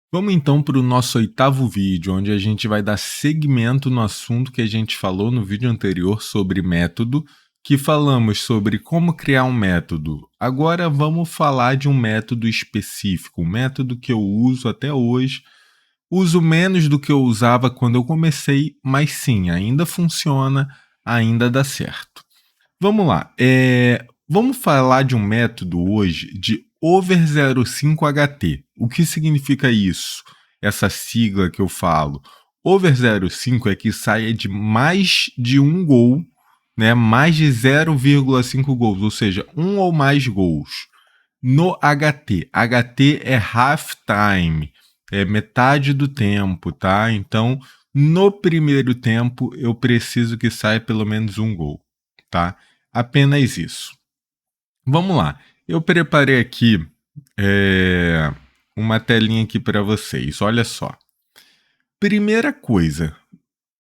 Vamos então para o nosso oitavo vídeo, onde a gente vai dar seguimento no assunto que a gente falou no vídeo anterior sobre método, que falamos sobre como criar um método. Agora vamos falar de um método específico, um método que eu uso até hoje. Uso menos do que eu usava quando eu comecei, mas sim, ainda funciona, ainda dá certo. Vamos lá. Vamos falar de um método hoje de over 05HT. O que significa isso? Essa sigla que eu falo. Over 05 é que saia de mais de um gol, né? Mais de 0,5 gols, ou seja, um ou mais gols. No HT. HT é half time, é metade do tempo, tá? Então, no primeiro tempo, eu preciso que saia pelo menos um gol, tá? Apenas isso. Vamos lá. Eu preparei aqui uma telinha aqui para vocês. Olha só. Primeira coisa,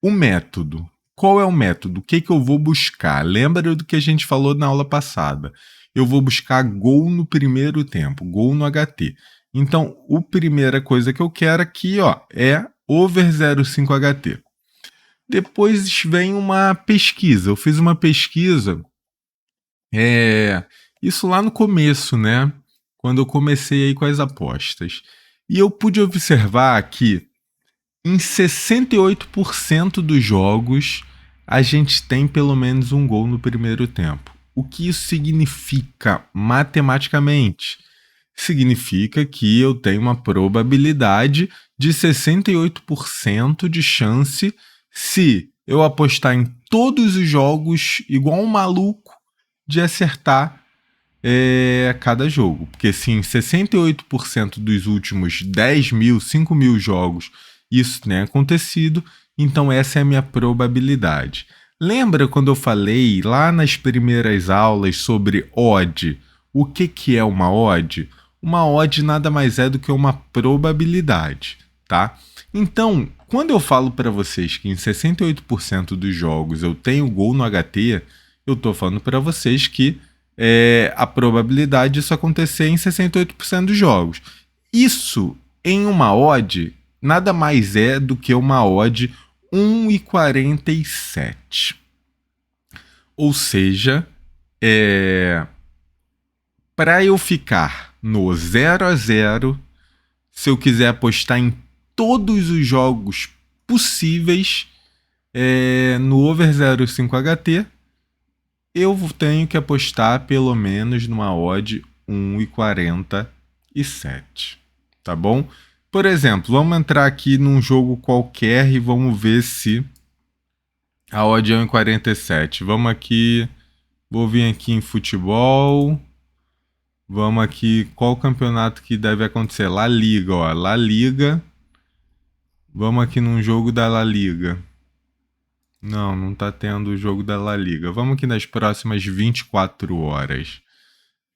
o método. Qual é o método? O que eu vou buscar? Lembra do que a gente falou na aula passada? Eu vou buscar gol no primeiro tempo, gol no HT. Então, a primeira coisa que eu quero aqui é over 0,5 HT. Depois vem uma pesquisa. Eu fiz uma pesquisa, isso lá no começo, né? Quando eu comecei aí com as apostas. E eu pude observar que em 68% dos jogos a gente tem pelo menos um gol no primeiro tempo. O que isso significa matematicamente? Significa que eu tenho uma probabilidade de 68% de chance, se eu apostar em todos os jogos igual um maluco, de acertar cada jogo. Porque se em 68% dos últimos 10 mil, 5 mil jogos isso tem acontecido, então essa é a minha probabilidade. Lembra quando eu falei lá nas primeiras aulas sobre odd? O que é uma odd? Uma odd nada mais é do que uma probabilidade, tá? Então, quando eu falo para vocês que em 68% dos jogos eu tenho gol no HT, eu estou falando para vocês que a probabilidade disso acontecer em 68% dos jogos. Isso, em uma odd, nada mais é do que uma odd 1,47. Ou seja, para eu ficar no 0-0, se eu quiser apostar em todos os jogos possíveis no over 0,5 HT, eu tenho que apostar pelo menos numa odd 1,47, tá bom? Por exemplo, vamos entrar aqui num jogo qualquer e vamos ver se a odd é 1,47. Vamos aqui, vou vir aqui em futebol. Vamos aqui, qual campeonato que deve acontecer? La Liga, ó, La Liga. Vamos aqui num jogo da La Liga. Não tá tendo o jogo da La Liga. Vamos aqui nas próximas 24 horas.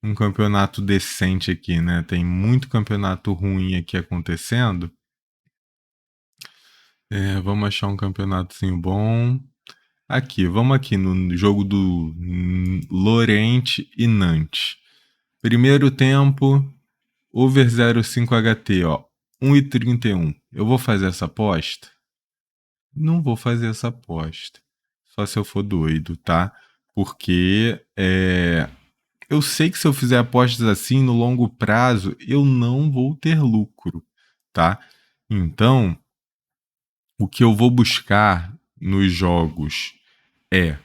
Um campeonato decente aqui, né? Tem muito campeonato ruim aqui acontecendo. Vamos achar um campeonatozinho bom. Aqui, vamos aqui no jogo do Lorient e Nantes. Primeiro tempo, over 0,5 HT, ó, 1,31. Eu vou fazer essa aposta? Não vou fazer essa aposta. Só se eu for doido, tá? Porque eu sei que se eu fizer apostas assim no longo prazo, eu não vou ter lucro, tá? Então, o que eu vou buscar nos jogos é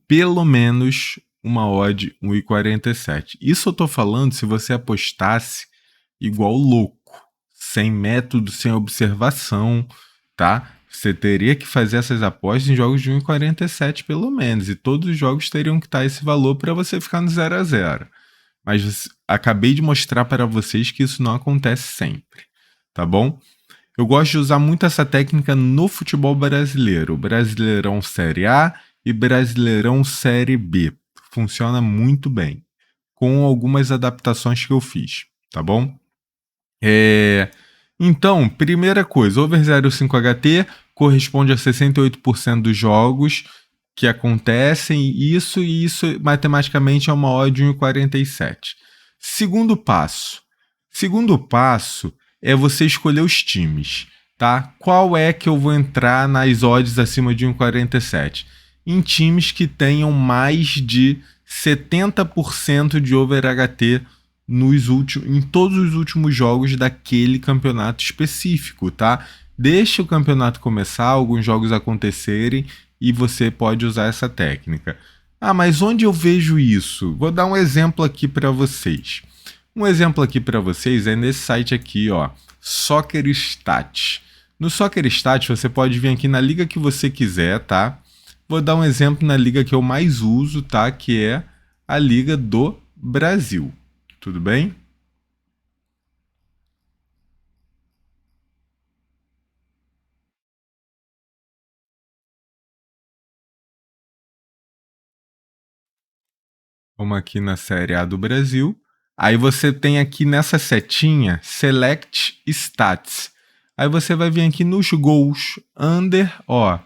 pelo menos uma odd 1,47. Isso eu tô falando se você apostasse igual louco, sem método, sem observação, tá? Você teria que fazer essas apostas em jogos de 1,47 pelo menos, e todos os jogos teriam que estar esse valor para você ficar no 0-0. Mas acabei de mostrar para vocês que isso não acontece sempre, tá bom? Eu gosto de usar muito essa técnica no futebol brasileiro, Brasileirão Série A e Brasileirão Série B. Funciona muito bem, com algumas adaptações que eu fiz, tá bom? Então, primeira coisa, over 0,5 HT corresponde a 68% dos jogos que acontecem, e isso matematicamente é uma odd de 1,47. Segundo passo é você escolher os times, tá? Qual é que eu vou entrar nas odds acima de 1,47? Em times que tenham mais de 70% de over HT em todos os últimos jogos daquele campeonato específico, tá? Deixa o campeonato começar, alguns jogos acontecerem e você pode usar essa técnica. Ah, mas onde eu vejo isso? Vou dar um exemplo aqui para vocês. Um exemplo aqui para vocês é nesse site aqui, ó, Soccer Stats. No Soccer Stats você pode vir aqui na liga que você quiser, tá? Vou dar um exemplo na liga que eu mais uso, tá? Que é a Liga do Brasil. Tudo bem? Vamos aqui na Série A do Brasil. Aí você tem aqui nessa setinha Select Stats. Aí você vai vir aqui nos gols, under, ó,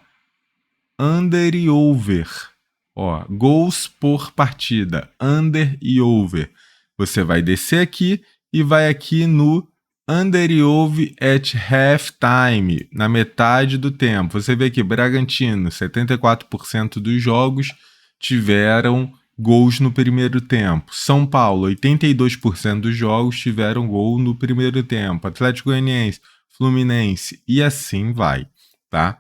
under e over. Ó, gols por partida, under e over. Você vai descer aqui e vai aqui no under e over at halftime, na metade do tempo. Você vê aqui, Bragantino, 74% dos jogos tiveram gols no primeiro tempo. São Paulo, 82% dos jogos tiveram gol no primeiro tempo. Atlético Goianiense, Fluminense e assim vai, tá?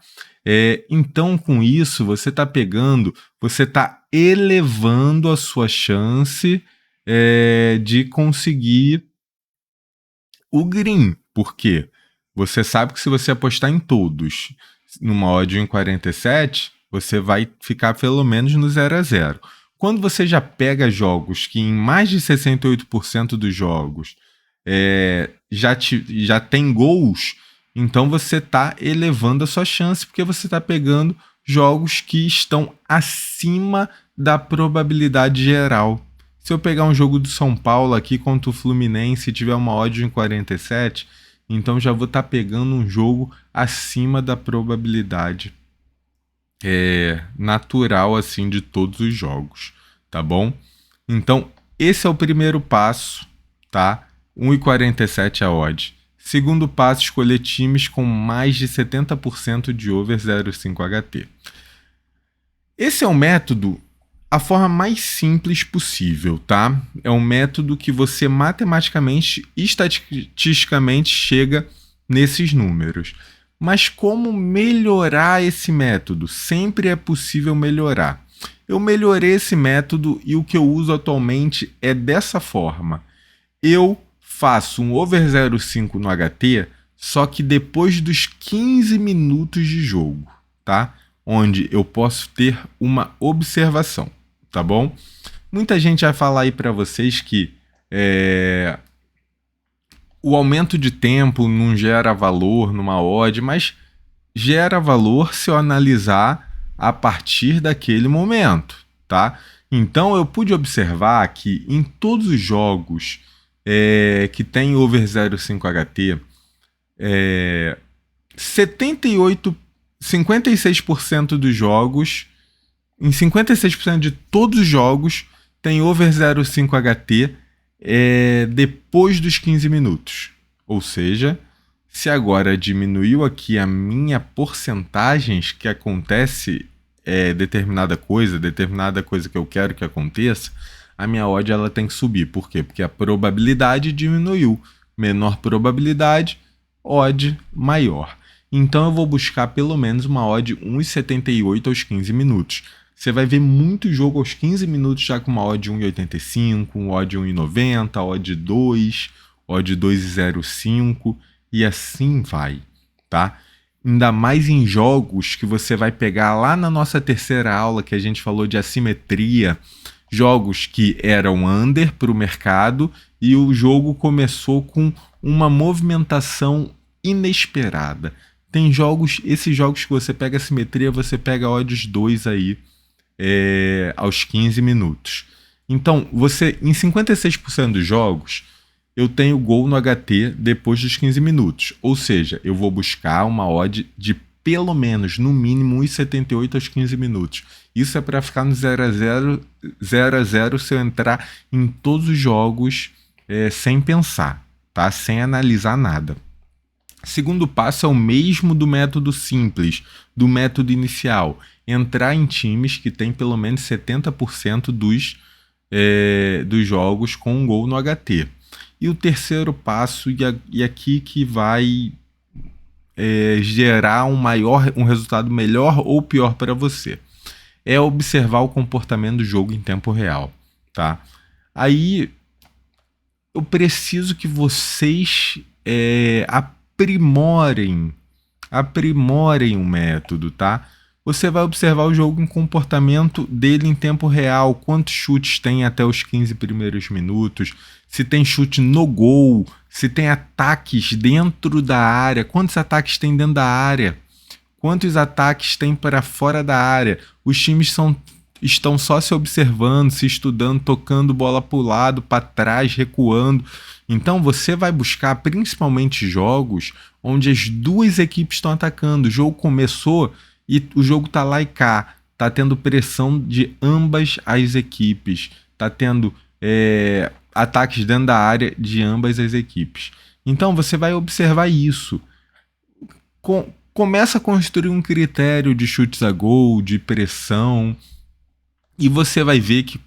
Então, com isso, você está elevando a sua chance de conseguir o green. Por quê? Você sabe que se você apostar em todos numa odd em 47, você vai ficar pelo menos no 0 a 0. Quando você já pega jogos que em mais de 68% dos jogos já tem gols, então você está elevando a sua chance, porque você está pegando jogos que estão acima da probabilidade geral. Se eu pegar um jogo do São Paulo aqui contra o Fluminense e tiver uma odd em 47, então já vou estar pegando um jogo acima da probabilidade natural assim de todos os jogos, tá bom? Então esse é o primeiro passo, tá? 1,47 a odd. Segundo passo, escolher times com mais de 70% de over 0,5 HT. Esse é um método, a forma mais simples possível, tá? É um método que você matematicamente e estatisticamente chega nesses números. Mas como melhorar esse método? Sempre é possível melhorar. Eu melhorei esse método e o que eu uso atualmente é dessa forma. Eu faço um over 0,5 no HT, só que depois dos 15 minutos de jogo, tá? Onde eu posso ter uma observação, tá bom? Muita gente vai falar aí para vocês que o aumento de tempo não gera valor numa odd, mas gera valor se eu analisar a partir daquele momento, tá? Então eu pude observar que em todos os jogos que tem over 0,5 HT, 56% dos jogos, em 56% de todos os jogos, tem over 0,5 HT depois dos 15 minutos. Ou seja, se agora diminuiu aqui a minha porcentagens que acontece determinada coisa que eu quero que aconteça, a minha odd ela tem que subir. Por quê? Porque a probabilidade diminuiu. Menor probabilidade, odd maior. Então eu vou buscar pelo menos uma odd 1,78 aos 15 minutos. Você vai ver muito jogo aos 15 minutos já com uma odd 1,85, um odd 1,90, odd 2, odd 2,05 e assim vai, tá? Ainda mais em jogos que você vai pegar lá na nossa terceira aula que a gente falou de assimetria, jogos que eram under para o mercado e o jogo começou com uma movimentação inesperada. Tem esses jogos que você pega assimetria, você pega odds 2 aí aos 15 minutos. Então, em 56% dos jogos, eu tenho gol no HT depois dos 15 minutos. Ou seja, eu vou buscar uma odd de pelo menos, no mínimo, 1,78 aos 15 minutos. Isso é para ficar no 0 a 0 se eu entrar em todos os jogos sem pensar, tá? Sem analisar nada. Segundo passo é o mesmo do método simples, do método inicial. Entrar em times que tem pelo menos 70% dos jogos com um gol no HT. E o terceiro passo, e aqui que vai gerar um resultado melhor ou pior para você, é observar o comportamento do jogo em tempo real, tá? Aí eu preciso que vocês aprimorem o método, tá? Você vai observar o jogo em comportamento dele em tempo real, quantos chutes tem até os 15 primeiros minutos, se tem chute no gol, se tem ataques dentro da área, quantos ataques tem dentro da área, quantos ataques tem para fora da área. Os times estão só se observando, se estudando, tocando bola para o lado, para trás, recuando. Então você vai buscar principalmente jogos onde as duas equipes estão atacando. O jogo começou e o jogo tá lá e cá. Tá tendo pressão de ambas as equipes. Tá tendo ataques dentro da área de ambas as equipes. Então você vai observar isso. Começa a construir um critério de chutes a gol, de pressão, e você vai ver que,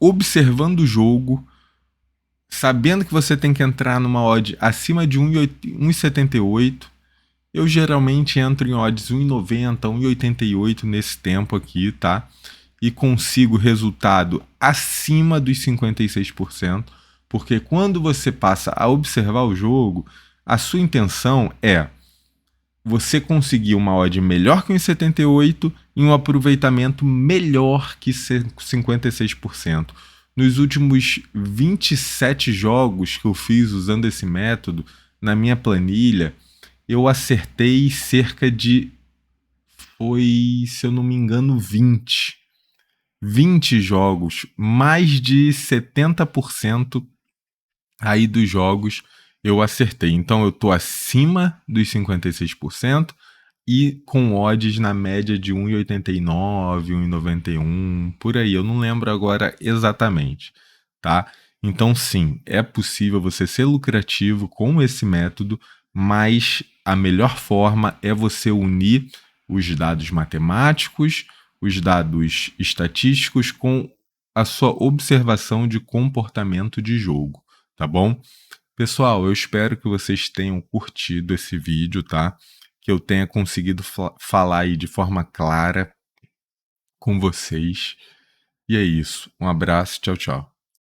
observando o jogo, sabendo que você tem que entrar numa odd acima de 1,78, eu geralmente entro em odds 1,90, 1,88 nesse tempo aqui, tá? E consigo resultado acima dos 56%, porque quando você passa a observar o jogo, a sua intenção é você conseguir uma odd melhor que 1,78 e um aproveitamento melhor que 56%. Nos últimos 27 jogos que eu fiz usando esse método, na minha planilha, eu acertei cerca de, se eu não me engano, 20 jogos, mais de 70% aí dos jogos eu acertei. Então eu tô acima dos 56% e com odds na média de 1,89, 1,91, por aí. Eu não lembro agora exatamente, tá? Então sim, é possível você ser lucrativo com esse método, mas a melhor forma é você unir os dados matemáticos, os dados estatísticos com a sua observação de comportamento de jogo, tá bom? Pessoal, eu espero que vocês tenham curtido esse vídeo, tá? Que eu tenha conseguido falar aí de forma clara com vocês. E é isso. Um abraço, tchau, tchau.